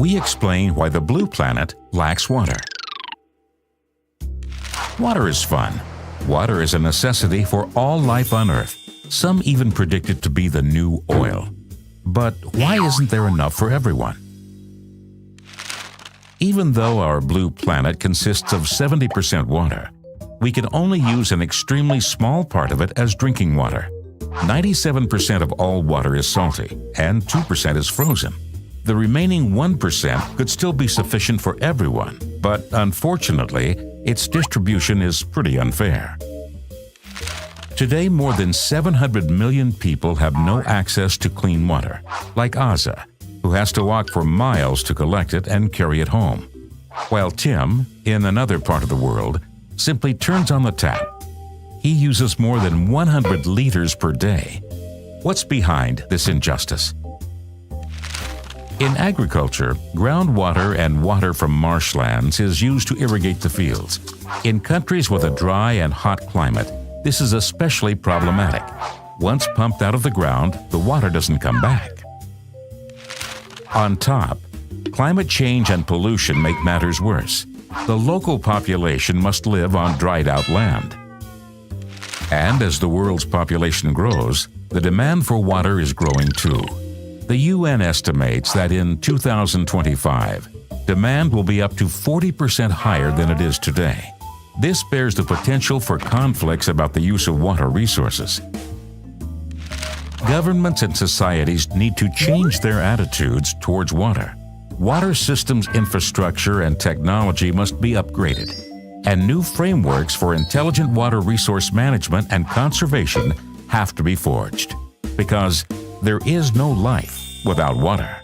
we explain why the blue planet lacks water. Water is fun. Water is a necessity for all life on Earth. Some even predict it to be the new oil. But why isn't there enough for everyone? Even though our blue planet consists of 70% water, we can only use an extremely small part of it as drinking water. 97% of all water is salty, and 2% is frozen. The remaining 1% could still be sufficient for everyone, but unfortunately, its distribution is pretty unfair. Today, more than 700 million people have no access to clean water, like Aza, who has to walk for miles to collect it and carry it home, while Tim, in another part of the world, simply turns on the tap. He uses more than 100 liters per day. What's behind this injustice? In agriculture, groundwater and water from marshlands is used to irrigate the fields. In countries with a dry and hot climate, this is especially problematic. Once pumped out of the ground, the water doesn't come back. On top, climate change and pollution make matters worse. The local population must live on dried-out land. And as the world's population grows, the demand for water is growing too. The UN estimates that in 2025, demand will be up to 40% higher than it is today. This bears the potential for conflicts about the use of water resources. Governments and societies need to change their attitudes towards water. Water systems infrastructure and technology must be upgraded, and new frameworks for intelligent water resource management and conservation have to be forged, because there is no life without water.